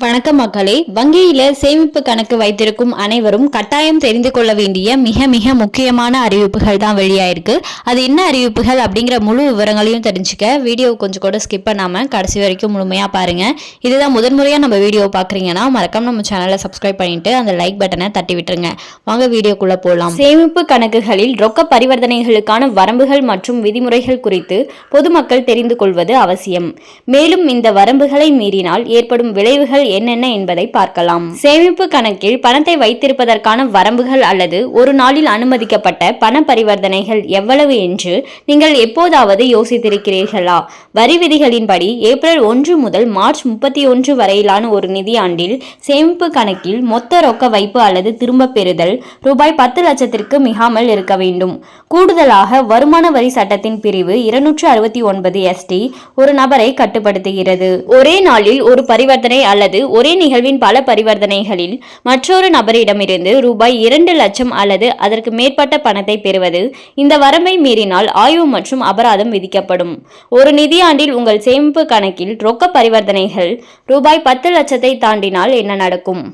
வணக்கம் மக்களே. வங்கியில சேமிப்பு கணக்கு வைத்திருக்கும் அனைவரும் கட்டாயம் தெரிந்து கொள்ள வேண்டிய மிக மிக முக்கியமான அறிவிப்புகள் தான் வெளியாயிருக்கு. அது என்ன அறிவிப்புகள் அப்படிங்கிற முழு விவரங்களையும் தெரிஞ்சுக்க வீடியோ கொஞ்சம் கூட ஸ்கிப் பண்ணாம கடைசி வரைக்கும் முழுமையா பாருங்க. இதுதான் முதன்முறையா நம்ம வீடியோ பாக்குறீங்கன்னா மறக்காம நம்ம சேனலை சப்ஸ்கிரைப் பண்ணிட்டு அந்த லைக் பட்டனை தட்டி விட்டுருங்க. வாங்க வீடியோக்குள்ள போலாம். சேமிப்பு கணக்குகளில் ரொக்க பரிவர்த்தனைகளுக்கான வரம்புகள் மற்றும் விதிமுறைகள் குறித்து பொதுமக்கள் தெரிந்து கொள்வது அவசியம். மேலும் இந்த வரம்புகளை மீறினால் ஏற்படும் விளைவுகள் என்னென்ன என்பதை பார்க்கலாம். சேமிப்பு கணக்கில் பணத்தை வைத்திருப்பதற்கான வரம்புகள் அல்லது ஒரு நாளில் அனுமதிக்கப்பட்ட பண பரிவர்த்தனைகள் எவ்வளவு என்று நீங்கள் எப்போதாவது யோசித்திருக்கிறீர்களா? வரி விதிகளின்படி ஏப்ரல் 1 முதல் மார்ச் 31 வரையிலான ஒரு நிதியாண்டில் சேமிப்பு கணக்கில் மொத்த ரொக்க வைப்பு அல்லது திரும்ப பெறுதல் ரூபாய் 10 லட்சத்திற்கு மிகாமல் இருக்க வேண்டும். கூடுதலாக வருமான வரி சட்டத்தின் பிரிவு 269 ST ஒரு நபரை கட்டுப்படுத்துகிறது. ஒரே நாளில் ஒரு பரிவர்த்தனை அல்லது ஒரே நிகழ்வின் பல பரிவர்த்தனைகளில் மற்றொரு நபரிடமிருந்து ரூபாய் 2 லட்சம் அல்லது அதற்கு மேற்பட்ட பணத்தை பெறுவது இந்த வரம்பை மீறினால் ஆய்வு மற்றும் அபராதம் விதிக்கப்படும். ஒரு நிதியாண்டில் உங்கள் சேமிப்பு கணக்கில் ரொக்க பரிவர்த்தனைகள் ரூபாய் 10 லட்சத்தை தாண்டினால் என்ன நடக்கும்?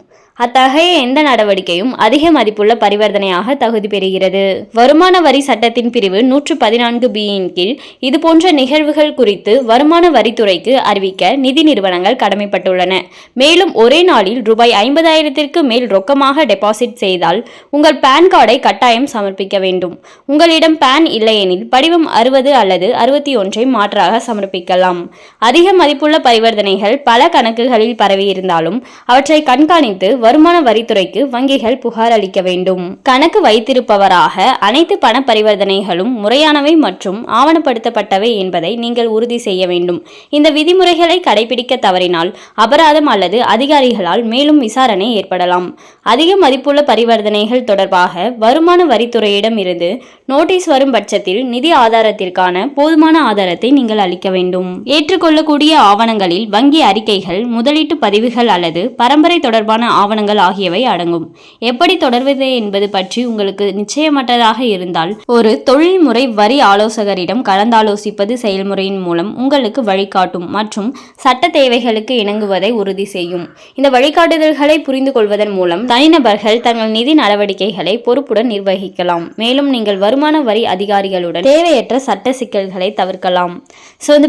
அத்தகைய எந்த நடவடிக்கையும் அதிக மதிப்புள்ள பரிவர்த்தனையாக தகுதி பெறுகிறது. வருமான வரி சட்டத்தின் பிரிவு 114B கீழ் இதுபோன்ற நிகழ்வுகள் குறித்து வருமான வரித்துறைக்கு அறிவிக்க நிதி நிறுவனங்கள் கடமைப்பட்டுள்ளன. மேலும் ஒரே நாளில் ரூபாய் 50,000ற்கு மேல் ரொக்கமாக டெபாசிட் செய்தால் உங்கள் பான் கார்டை கட்டாயம் சமர்ப்பிக்க வேண்டும். உங்களிடம் பான் இல்லையெனில் படிவம் 60 அல்லது 61 மாற்றாக சமர்ப்பிக்கலாம். அதிக மதிப்புள்ள பரிவர்த்தனைகள் பல கணக்குகளில் பரவியிருந்தாலும் அவற்றை கண்காணித்து வருமான வரித்துறைக்கு வங்கிகள் புகார் அளிக்க வேண்டும். கணக்கு வைத்திருப்பவராக அனைத்து பண பரிவர்த்தனைகளும் முறையானவை மற்றும் ஆவணப்படுத்தப்பட்டவை என்பதை நீங்கள் உறுதி செய்ய வேண்டும். இந்த விதிமுறைகளை கடைபிடிக்க தவறினால் அபராதம் அல்லது அதிகாரிகளால் மேலும் விசாரணை ஏற்படலாம். அதிக மதிப்புள்ள பரிவர்த்தனைகள் தொடர்பாக வருமான வரித்துறையிடம் இருந்து நோட்டீஸ் வரும் பட்சத்தில் நிதி ஆதாரத்திற்கான போதுமான ஆதாரத்தை நீங்கள் அளிக்க வேண்டும். ஏற்றுக்கொள்ளக்கூடிய ஆவணங்களில் வங்கி அறிக்கைகள், முதலீட்டு பதிவுகள் அல்லது பரம்பரை தொடர்பான ஆவணங்கள் ஆகியவை அடங்கும். எப்படி தொடர்வது என்பது பற்றி உங்களுக்கு நிச்சயமற்றதாக இருந்தால் ஒரு தொழில்முறை வரி ஆலோசகரிடம் கலந்தாலோசிப்பது செயல்முறையின் மூலம் உங்களுக்கு வழிகாட்டும் மற்றும் சட்ட தேவைகளுக்கு இணங்குவதை உறுதி செய்யும். இந்த வழிகாட்டுதல்களை புரிந்து கொள்வதன் மூலம் தனிநபர்கள் தங்கள் நிதி நடவடிக்கைகளை பொறுப்புடன் நிர்வகிக்கலாம். மேலும் நீங்கள் வருமான வரி அதிகாரிகளுடன் தேவையற்ற சட்ட சிக்கல்களை தவிர்க்கலாம்.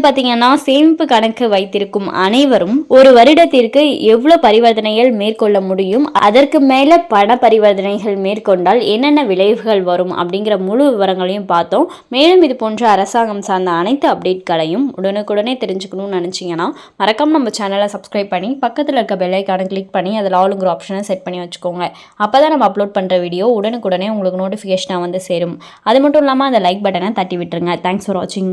பாத்தீங்கன்னா சேமிப்பு கணக்கு வைத்திருக்கும் அனைவரும் ஒரு வருடத்திற்கு எவ்வளவு பரிவர்த்தனைகள் மேற்கொள்ள முடியும், அதற்கு மேல பண பரிவர்த்தனைகள் மேற்கொண்டால் என்னென்ன விளைவுகள் வரும் அப்படிங்கிற முழு விவரங்களையும் பார்த்தோம். மேலும் இது போன்ற அரசாங்கம் சார்ந்த அனைத்து அப்டேட்களையும் உடனுக்குடனே தெரிஞ்சுக்கணும்னு நினைச்சீங்கன்னா மறக்காம நம்ம சேனலை சப்ஸ்கிரைப் பண்ணி பக்கத்தில் இருக்க பெல் ஐகானை கிளிக் பண்ணி அதில் ஆளுங்கிற ஆப்ஷனை செட் பண்ணி வச்சுக்கோங்க. அப்பதான் நம்ம அப்லோட் பண்ற வீடியோ உடனுக்குடனே உங்களுக்கு நோட்டிஃபிகேஷனாக வந்து சேரும். அது மட்டும் இல்லாமல் அந்த லைக் பட்டனை தட்டி விட்டுருங்க. தேங்க்ஸ் ஃபார் வாட்சிங்.